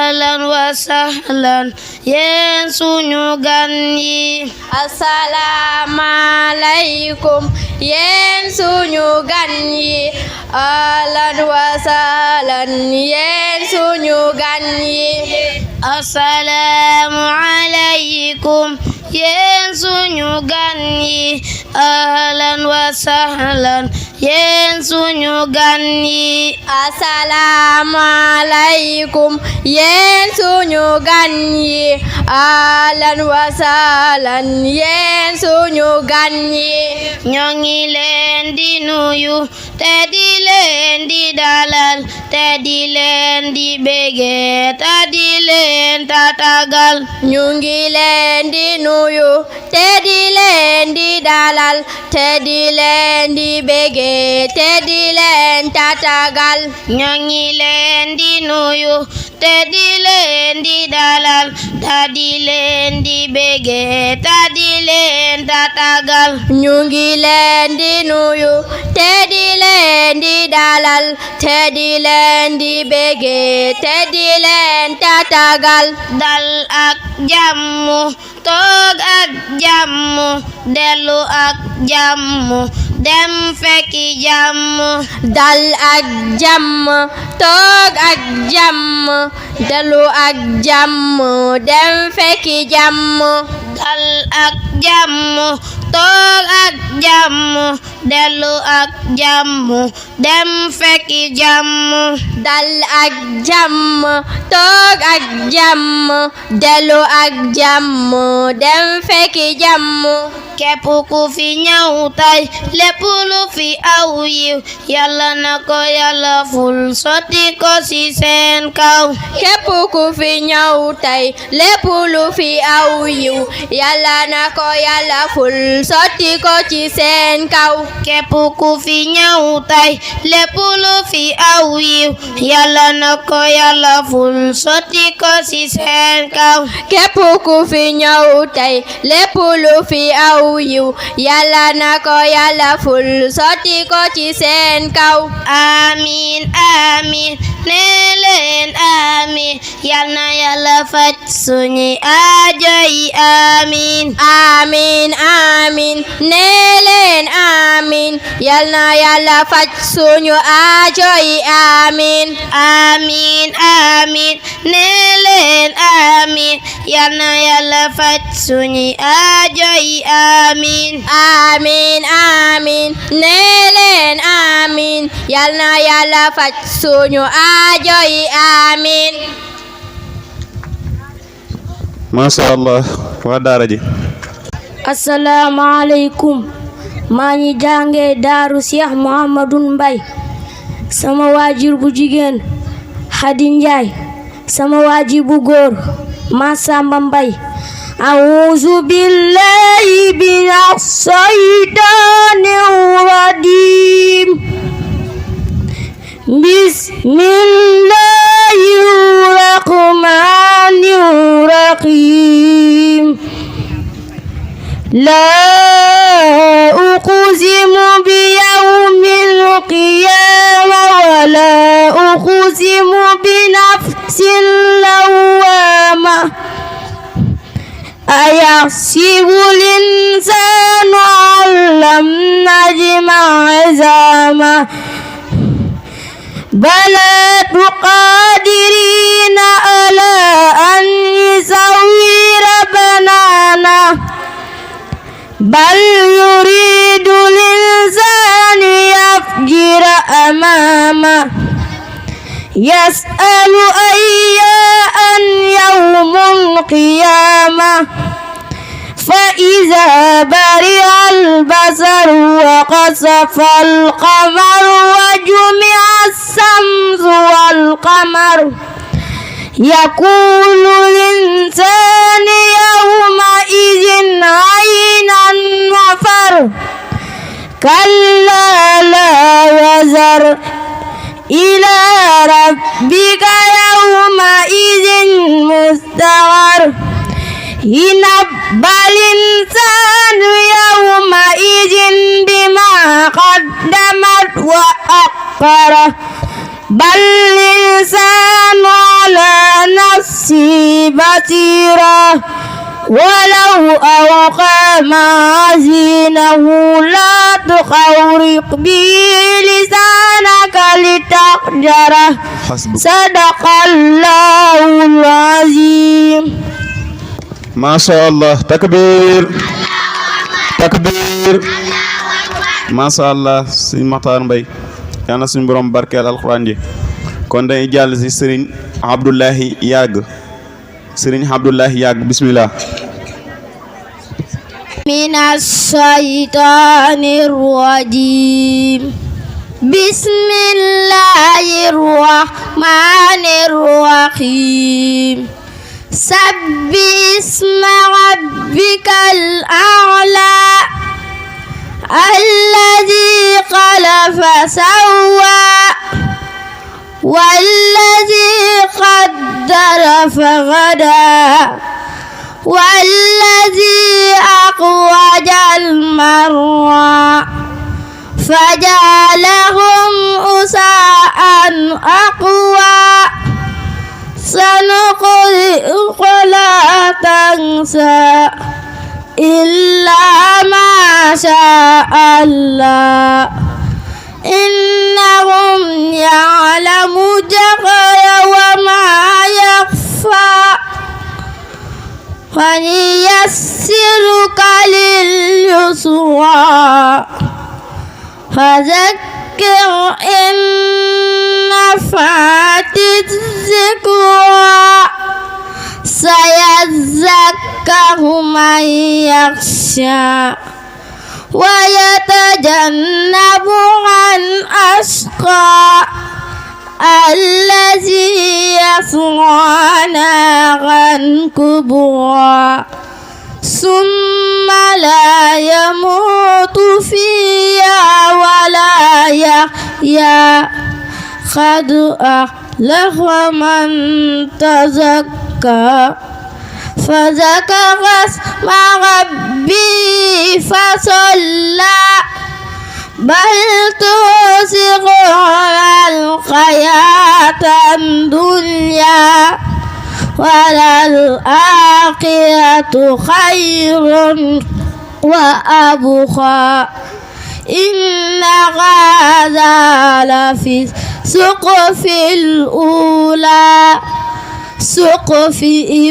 ahlan wa sahlan yéen suñu gan yi asalaamaaleykum yéen suñu gan yi ahlan wa sahlan yéen suñu gan yi asalaamu aleykum yéen suñu gan yi ahlan wa sahlan yéen suñu gan yi asalaamaaleykum yéen suñu gan yi ahlan wa sahlan yéen suñu gan yi ñoo ngi leen di nuyu te di leen di dalal te di leen di bége te di leen tatagal ñu ngi leen di nuyu te di leen di dalal te di leen di bége te di leen tatagal ñoo ngi leen di nuyu te di leen di dalal te di leen di bége te di leen tatagal ñu ngi leen di nuyu te di leen di dalal te di leen di bége te di leen tatagal dal ak jàmm toog ak jàmm dellu ak jàmm dem fekki jàmm dal ak jàmm toog ak jàmm dellu ak jàmm dem fekki jàmm dal ak jàmm toog ak jàmm dellu ak jàmm dem fekki jàmm dal ak jàmm toog ak jàmm dellu ak jàmm dem fekki jàmm képp ku fi ñëw tey lépp lu fi aw yiw yàlla na ko yàlla ful sotti ko ci seen kaw képp ku fi ñëw tey lépp lu fi aw yiw yàlla na ko yàlla ful sotti ko ci seen kaw képp ku fi ñëw tey lépp lu fi aw yiw yàlla na ko yàlla ful sotti ko ci seen kaw képp ku fi ñëw tey lépp lu fi aw yiw yàlla na ko yàlla ful sotti ko ci seen kaw amiin amiin nee leen amiin yal na yàlla faj suñu aajo yi amiin amiin amiin nee leen amiin yal na yàlla faj suñu aajo yi amiin amiin amiin nee leen amiin yal na yàlla faj suñu aajo yi amiin amiin amiin nee leen amiin yal na yàlla faj suñu aajo yi amiin masha Allah waa daara ji assalaamu aleykum maa ngi jànge daaru Cheikh Mouhamadou Mbaye sama waajur bu jigéen Xadi Njaay sama waajur bu góor Masamba Mbaye a'uuzu billahi minash shaytaanir rajiim bismillahir rahmanir rahiim laa uqsimu biyawmil qiyaamah wa laa uqsimu binafsil lawwaamah ayahsibul insaanu an lam najma'a 'izaaman balaa qaadiriina alaa an nusawwira banaanah bal yuriidul insaanu liyafjura amaamah yas'alu ayyaan yawmul qiyaamah فإذا برق البصر وخسف القمر وجمع الشمس والقمر يقول الإنسان يومئذ أين المفر كلا لا وزر إلى ربك يومئذ مستقر ينبأ الإنسان يومئذ بما قدمت وأخر بل الإنسان على نفسه بصيرا ولو أوقع موازينه لا تخرق به لسانك لتقدره صدق الله العظيم. ما شاء الله. takbir takbir. Masha Allah Sëriñ Maxtaar Mbay yal na suñu borom barkeel alxuraan ji. kon dañuy jàll si Sëriñ Abdullahi Yàgg. Sëriñ Abdullahi Yàgg bismillah. من الشيطان الرجيم بسم الله الرحمن الرحيم سبح اسم ربك الأعلى الذي خلق فسوى والذي قدر فهدى والذي أخرج المرعى فجعلهم غثاء أحوى سنقرئك لا تنسى إلا ما شاء الله إنهم يعلمون الجهر وما يخفى ونيسرك لليسرى فذكر إن نفعت الذكرى سيذكر من يخشى ويتجنبها الأشقى الذي يصلى نارا كبرى ثم لا يموت فيها ولا يحيا قد أفلح من تزكى فذكر اسم ربه فصلى بل تؤثرون الحياة الدنيا وللآخرة خير وأبقى إن هذا لفي الصحف الأولى صحف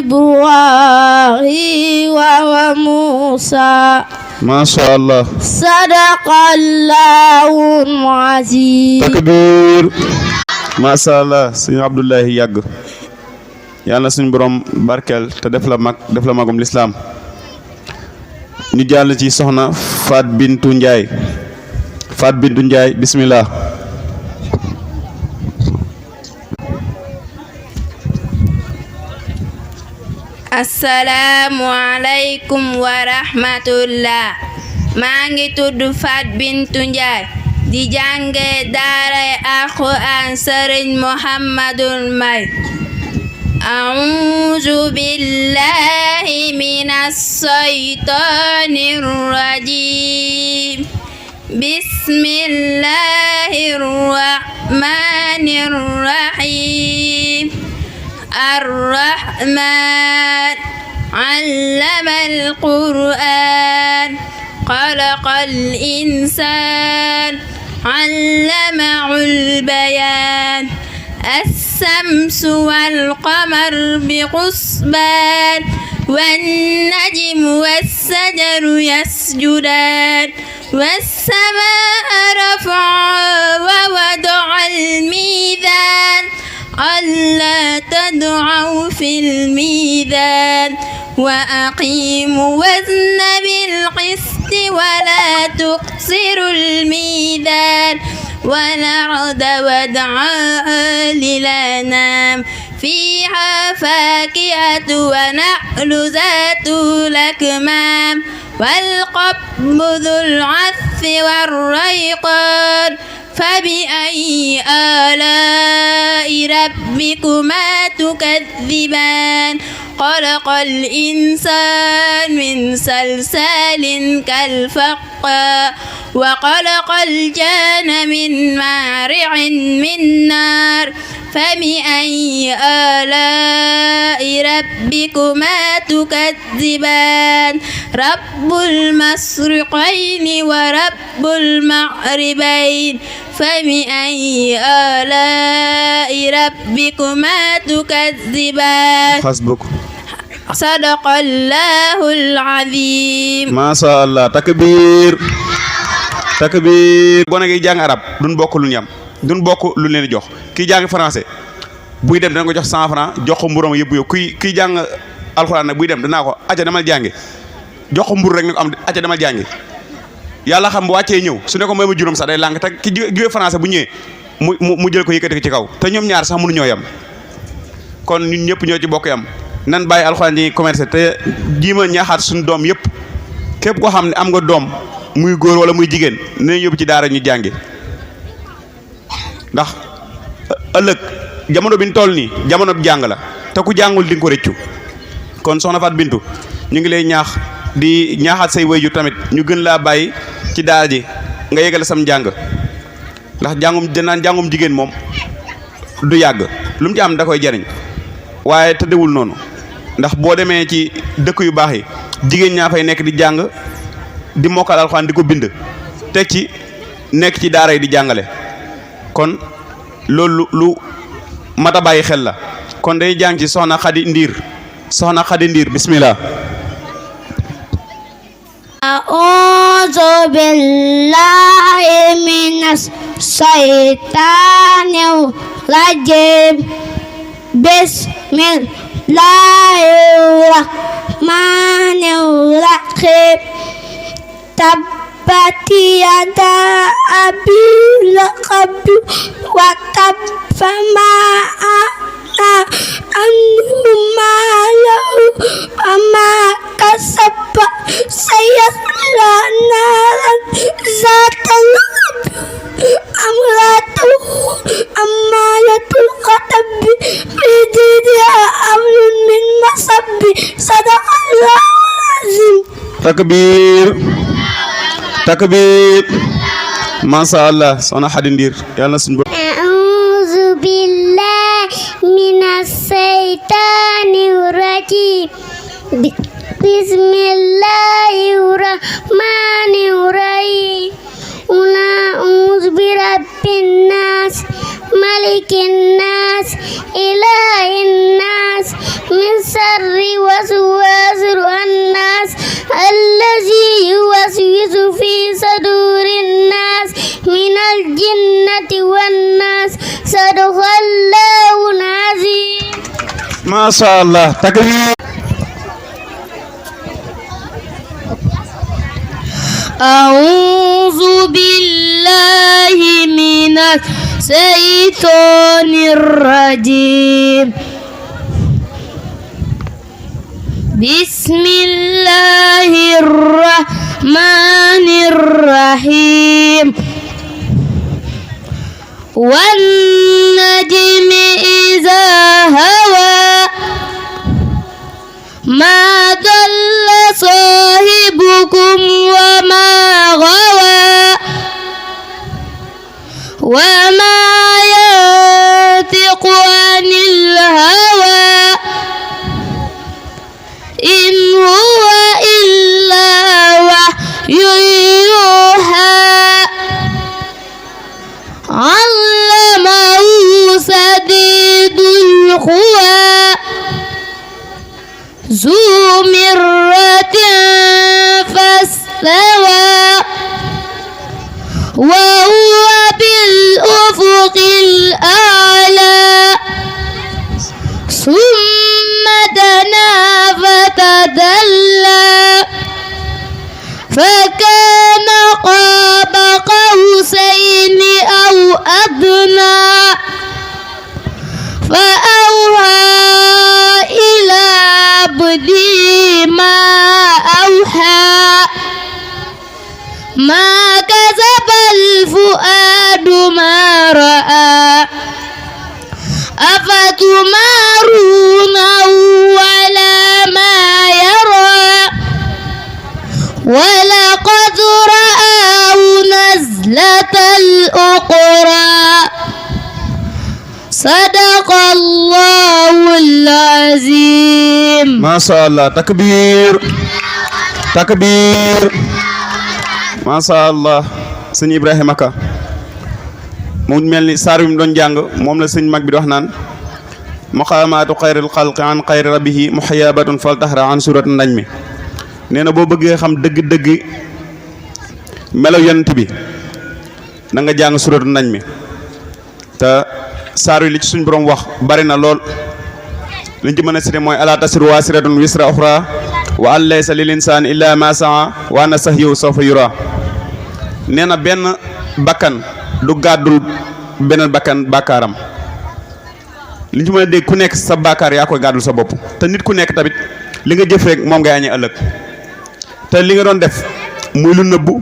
إبراهيم وموسى. Masha Allah. Sadaqallahul Azim. Takbir. Masha Allah Sëriñ Abdullahi Yàgg yàlla na suñu borom barkeel te def la magum lislaam. ñu jàll ci soxna Fat Bintu Njaay. Fat Bintu Njaay bismillah. Assalaamu aleykum wa rahmatullah. maa ngi tudd Fat Bintu Njaay di jànge daaray Alxuraan Sëriñ Muhammadul May. A'uuzu billahi minas saytaanir rajiim. Bismillahir rahmaanir rahiim. Ar-Rahmaan allamal Qur'aan xalaqal insaan allamahul bayaan as-samsu wal qamaru bi husbaan wan najmu was-shajaru yasjudaan was-samaa'a rafa'ahaa wa wada'al miizaan ألا تدعوا في الميزان وأقيموا وزن بالقسط ولا تخسروا الميزان والأرض وضعها للأنام فيها فاكهة ونخل ذات الأكمام والقضب ذو العصف والريقان فبأي آلاء ربكما تكذبان خلق الإنسان من صلصال كالفخار وخلق الجان من مارج من نار فبأي آلاء ربكما تكذبان رب المشرقين ورب المغربين فبأي آلاء ربكما تكذبان حسبك sadaqallahul azim. Masha Allah. Takbir takbir. gone gi jàng arab duñ bokk lu ñam duñ bokk lu leen jox kii jàng français buy dem dana ko jox 100 francs jox ko mburam yëpp yow kii jàng alxuraan nag buy dem danaa ko acca demal jàngi jox ko mbur rek ne ko am acca demal jàngi yàlla xam bu wàccee ñëw su ne ko may ma juróom sax day làng te ki jóge français bu ñëwee mu jël ko yëkkati ko ci kaw te ñoom ñaar sax mënu ñoo yam kon ñun ñëpp ñoo ci bokk yam nan bàyyi alxuraan ji commerce te jiima ñaaxaat suñu doom yëpp képp koo xam ne am nga doom muy góor wala muy jigéen nañ yóbbu ci daara ñu jàngi ndax ëllëg jamono bi ñu toll nii jamono bi jàng la te ku jàngul di nga ko rëccu kon soxna Fatou Bintou ñu ngi lay ñaax di ñaaxaat say waajur tamit ñu gën laa bàyyi ci daara ji nga yegale sam njàng ndax jàngum jigéen moom du yàgg lu mu ci am da koy jariñ waaye tëddewul noonu ndax boo demee ci dëkk yu baax yi jigéen ñaa fay nekk di jàng di mokkal alxuraan di ko bind teg ci nekk ci daara yi di jàngale kon loolu lu mat a bàyyi xel la kon day jàng ci soxna Xadi Ndiir bismillah. A'udzu billahi minas syaitanir rajim. Bismillahirrahmanirrahim. Tabbat yada abi lahab wa tab fama anhu malahu ama kasaba sayasla naran zatal amratuhu amalatul qatabi bidiha amrun min masabbi sadaqallahul azim. Takbir Masha Allah soxna Xadi Ndiir yàlla na suñu A'udzu billahi minas syaitanir rajim. Bismillahirrahmanirrahim. A'udzu birabbin nas malikin nas ilahin nas min syarri waswasil khannas allazi yuwaswisu fi sudurin nas minal jinnati wan nas. Sadaqallahul azim. Masha Allah. Takbir. A'udzu billahi minas syaitonir rajim. Bismillahirrahmanirrahim. Wan najmi iza hawa ma dalla sahibukum wa ma ghawa wa ma yantiqu anil hawa in huwa illa wahyun yuha allamahu sadidul quwa zu mirratin fastawa wa huwa bil ufuqil a'la summa dana fatadalla fakana qaba qawsaini aw adna fa awha ila abdi ma awha ma kazabal fuadu ma ra'a afatumaruna wala ma yara walaqad ra'ahu nazlatal ukhra sadaqallahul azim. masha Allah takbir takbir masha Allah sëñ Ibrahima Ka mu mel ni saar wi mu doon jàng moom la sëñ mag bi di wax naan maqaamaatu xayril xalqi an xayri rabbihi muhayyabatun fal tahra an surat nañ mi nee na boo bëggee xam dëgg-dëgg melaw yonent bi na nga jàng suratu nañ mi te saar wi li ci suñ borom wax bari na lool liñ ci mën a cité mooy alaa tasiru waasiratun wisra uxra wa an laysa lil insaani illa ma saa wa anna sa'yahu sawfa yura nee na benn bakkan du gàddul beneen bakkan bàkkaaram li ñu ci mën a dégg ku nekk sa bàkkaar yaa koy gàddul sa bopp te nit ku nekk tamit li nga jëf rek moom ngay añee ëllëg te li nga doon def muy lu nëbbu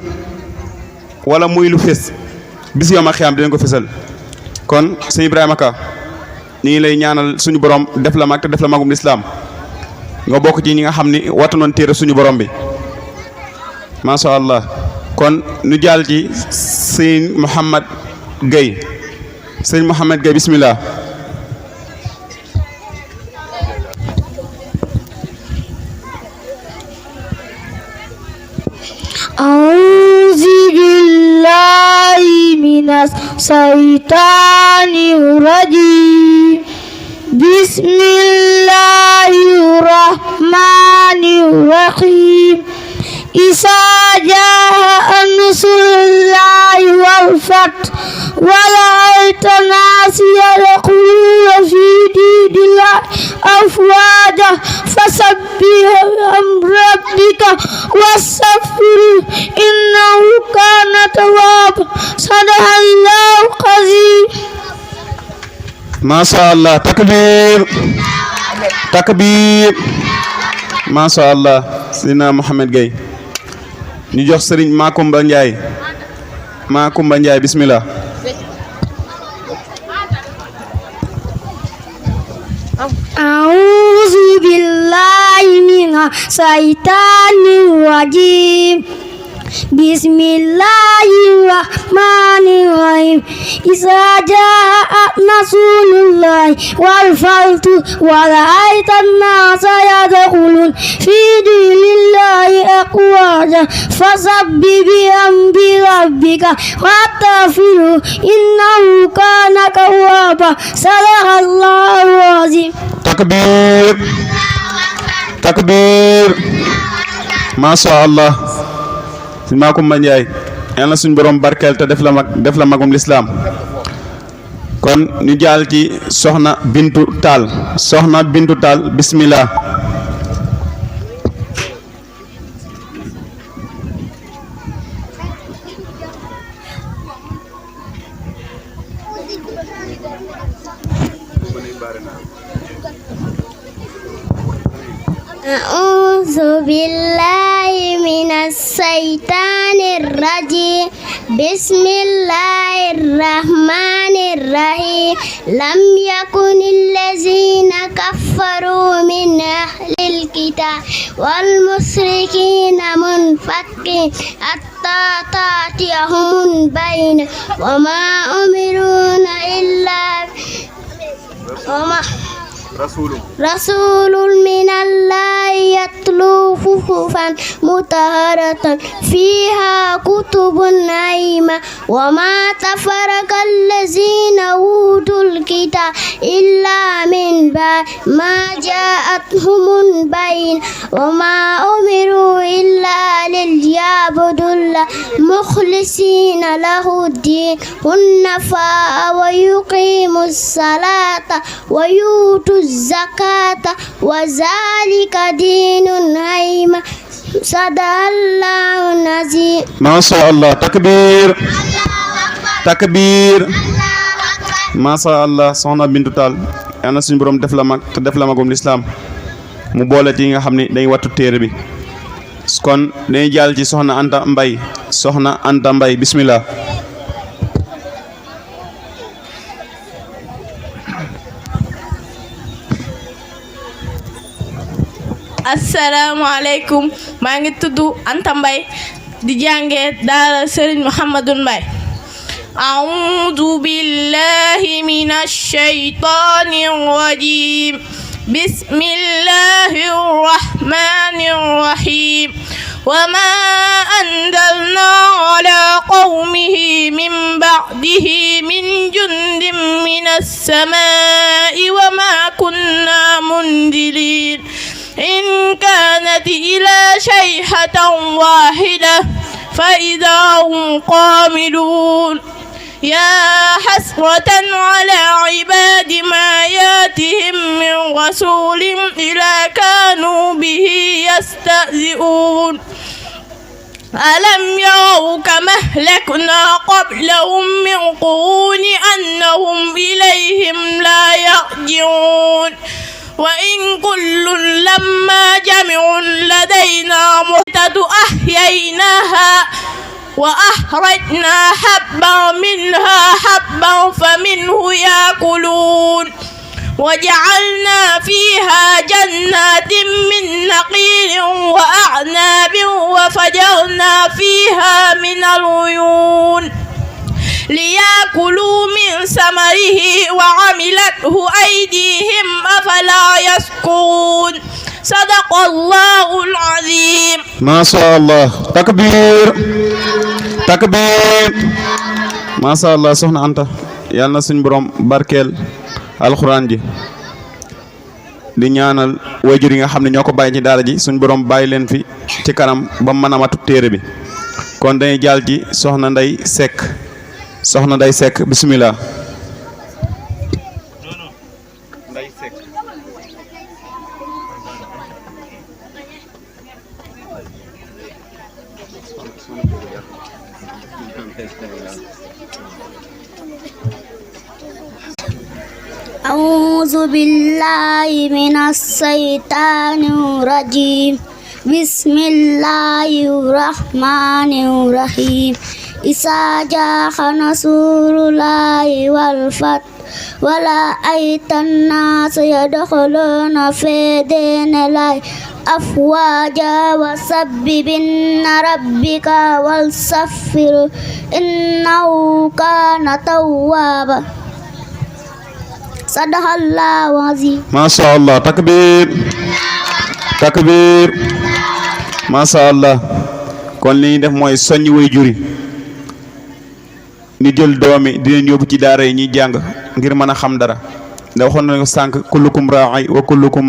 wala muy lu fés bis yow ma xiyam dinañ ko fésal kon sëñ Ibrahima Ka ñu ngi lay ñaanal suñu borom def la mag te def la magum lislaam nga bokk ci ñi nga xam ni wattu noon téere suñu borom bi macha allah kon ñu jàll ci sëñ Mouhamad Gueye sëñ Mouhamad Gueye bismillah أعوذ بالله من الشيطان الرجيم بسم الله الرحمن الرحيم إذا جاء نصر الله والفتح ورأيت الناس يدخلون في دين الله أفواجا فسبح بحمد ربك واستغفره إنه كان توابا صدق الله العظيم ما شاء الله takbir takbir ma sha Allah Seydina Mouhamad Gueye ñu jox sëriñ Makumba Ndiaye bismillah أعوذ بالله من الشيطان الرجيم بسم الله الرحمن الرحيم إذا جاء نصر الله والفتح ورأيت الناس يدخلون في دين الله أفواجا فسبح بحمد ربك واستغفره إنه كان توابا صدق الله العظيم takbir takbir ma sha Allah sëñ Makumba Ndiaye yal na suñu borom barkeel te def la magum lislaam kon ñu jàll ci soxna Bintu Taal bismillah أعوذ بالله من الشيطان الرجيم بسم الله الرحمن الرحيم لم يكن الذين كفروا من أهل الكتاب والمشركين منفكين حتى تأتيهم البينة وما أمروا إلا رسول من الله يتلو صحفا مطهرة فيها كتب نعيمة وما تفرق الذين أوتوا الكتاب إلا من بعد ما جاءتهم البينة وما أمروا إلا ليعبدوا الله مخلصين له الدين حنفاء ويقيموا الصلاة ويؤتوا الزكاة وذلك دين القيمة صدق الله العظيم ما شاء الله takbir ma sha Allah soxna Bintu Taal yal na suñu borom def la mag te def la magum lislaam mu boole ci nga xam ne dañuy wattu téere bi kon dañuy jàll ci soxna Anta Mbay bismillah asalaamaaleykum maa ngi tudd Anta Mbay di jànge daara Sëriñ Muhammadul Mbay أعوذ بالله من الشيطان الرجيم بسم الله الرحمن الرحيم وما أنزلنا على قومه من بعده من جند من السماء وما كنا منزلين إن كانت إلا شيحة واحدة فإذا هم قاملون يا حسرة على عباد ما ياتهم من رسول إلا كانوا به يستهزئون ألم يروا كما أهلكنا قبلهم من قرون أنهم إليهم لا يرجعون وإن كل لما جمع لدينا محتة أحييناها وأخرجنا حبا منها حبا فمنه يأكلون وجعلنا فيها جنات من نخيل وأعناب وفجرنا فيها من العيون ليأكلوا من ثمره وعملته أيديهم أفلا يشكرون صدق الله العظيم. ما شاء الله. takbir takbir. Masha Allah soxna Anta yal na suñ borom barkeel alxuraan ji di ñaanal wayjur yi nga xam ne ñoo ko bàyyi ci daara ji suñ borom bàyyi leen fi ci kanam ba mën a matu téere bi kon dañuy jàll ci soxna Ndey Seck bismillah. أعوذ بالله من الشيطان الرجيم بسم الله الرحمن الرحيم إذا جاء نصر الله والفتح ورأيت الناس يدخلون في دين الله أفواجا وسبح إن ربك واستغفره إنه كان توابا sadaqallaahu aziim. Masha Allah. takbir Masha Allah. kon li ñuy def mooy soññ way juri ni jël doomi di leen yóbbu ci daara yi ñuy jàng ngir mën a xam dara ndax waxoon nañu sànq kullukum raa'i wa kullukum